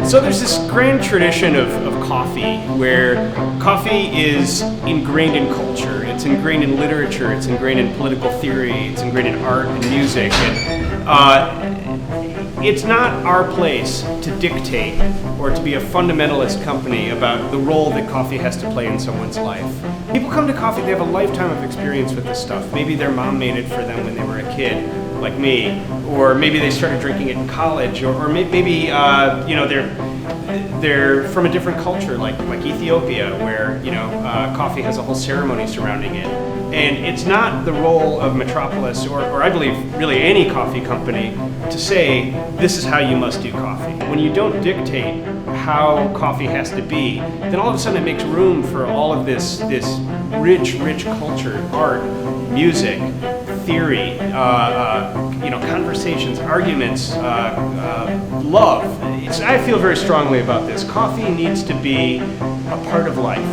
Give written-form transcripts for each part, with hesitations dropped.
So there's this grand tradition of coffee where coffee is ingrained in culture, it's ingrained in literature, it's ingrained in political theory, it's ingrained in art and music. And it's not our place to dictate or to be a fundamentalist company about the role that coffee has to play in someone's life. People come to coffee, they have a lifetime of experience with this stuff. Maybe their mom made it for them when they were a kid, like me, or maybe they started drinking it in college, or maybe you know, they're from a different culture, like Ethiopia, where coffee has a whole ceremony surrounding it. And it's not the role of Metropolis, or I believe really any coffee company, to say this is how you must do coffee. When you don't dictate how coffee has to be, then all of a sudden it makes room for all of this rich culture, art, music, theory, conversations, arguments, love. I feel very strongly about this. Coffee needs to be a part of life.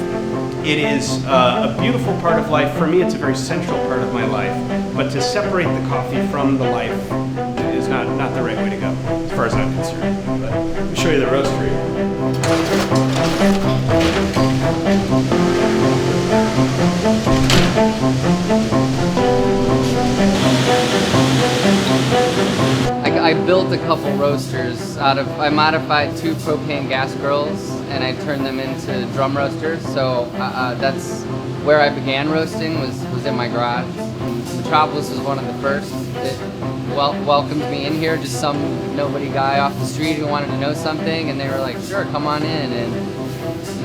It is a beautiful part of life. For me, it's a very central part of my life. But to separate the coffee from the life is not the right way to go, as far as I'm concerned. But let me show you the roastery. I built a couple roasters I modified 2 propane gas grills and I turned them into drum roasters. So that's where I began roasting, was in my garage. Metropolis was one of the first that welcomed me in here, just some nobody guy off the street who wanted to know something, and they were like, sure, come on in. And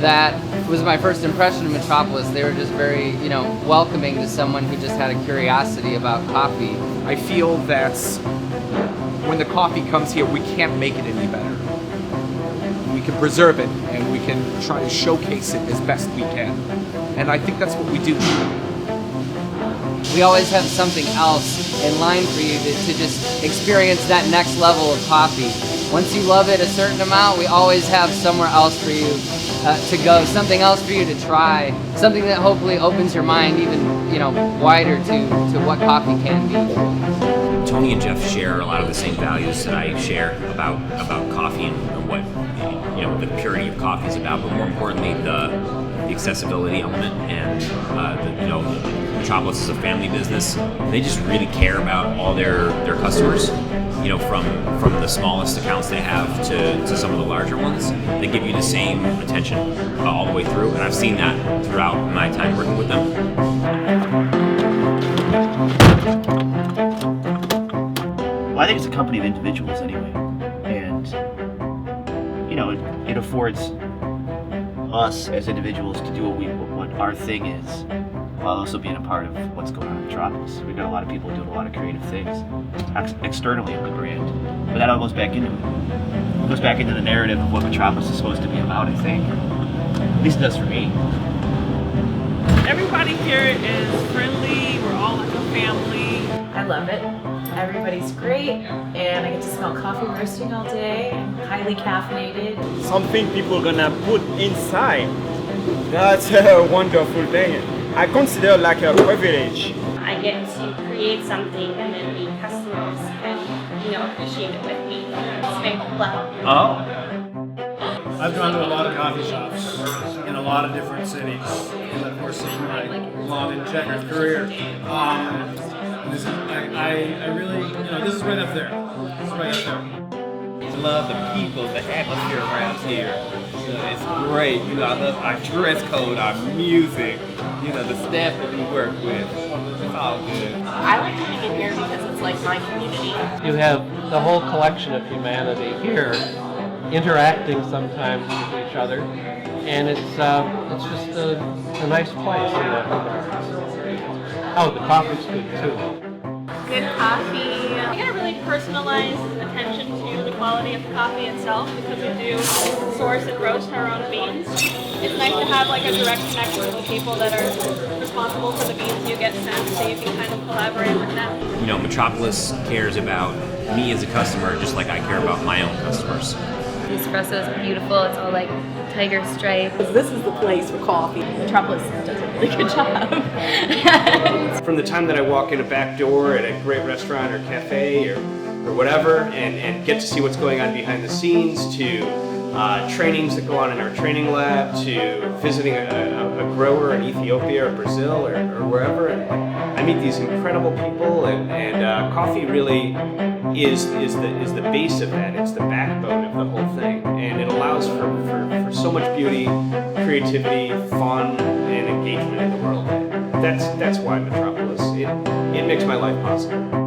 that was my first impression of Metropolis. They were just very, welcoming to someone who just had a curiosity about coffee. I feel that when the coffee comes here, we can't make it any better. We can preserve it and we can try to showcase it as best we can. And I think that's what we do. We always have something else in line for you to just experience that next level of coffee. Once you love it a certain amount, we always have somewhere else for you to go, something else for you to try, something that hopefully opens your mind even wider to what coffee can be. Tony and Jeff share a lot of the same values that I share about coffee and what the purity of coffee is about, but more importantly the accessibility element. And Metropolis is a family business. And they just really care about all their customers. From the smallest accounts they have to some of the larger ones. They give you the same attention all the way through, and I've seen that throughout my time working with them. I think it's a company of individuals anyway, and it affords us as individuals to do what our thing is, while also being a part of what's going on in Metropolis. We've got a lot of people doing a lot of creative things externally of the brand, but that all goes back into it. It goes back into the narrative of what Metropolis is supposed to be about, I think. At least it does for me. Everybody here is friendly. We're all like a family. I love it. Everybody's great, and I get to smell coffee roasting all day. I'm highly caffeinated. Something people are gonna put inside. That's a wonderful thing. I consider it like a privilege. I get to create something and then the customers can, appreciate it with me. It's very cool. Oh. I've gone to a lot of coffee shops in a lot of different cities in the course of my long and checkered career. This is, I really, this is right up there. This is right up there. I love the people, the atmosphere around here. It's great. I love our dress code, our music, the staff that we work with. It's all good. I like coming in here because it's like my community. You have the whole collection of humanity here, interacting sometimes with each other, and it's just a nice place in that regard. Oh, the coffee's good too. Good coffee. We get a really personalized attention to the quality of the coffee itself because we do source and roast our own beans. It's nice to have like a direct connection with the people that are responsible for the beans you get sent, so you can kind of collaborate with them. Metropolis cares about me as a customer just like I care about my own customers. The espresso is beautiful. It's all like tiger stripe. This is the place for coffee. Metropolis does a really good job. From the time that I walk in a back door at a great restaurant or cafe or or whatever, and get to see what's going on behind the scenes, to trainings that go on in our training lab, to visiting a grower in Ethiopia or Brazil or wherever. And I meet these incredible people, and coffee really is the base of that. It's the backbone of the whole thing, and it allows for so much beauty, creativity, fun, and engagement in the world. That's why Metropolis. It makes my life possible.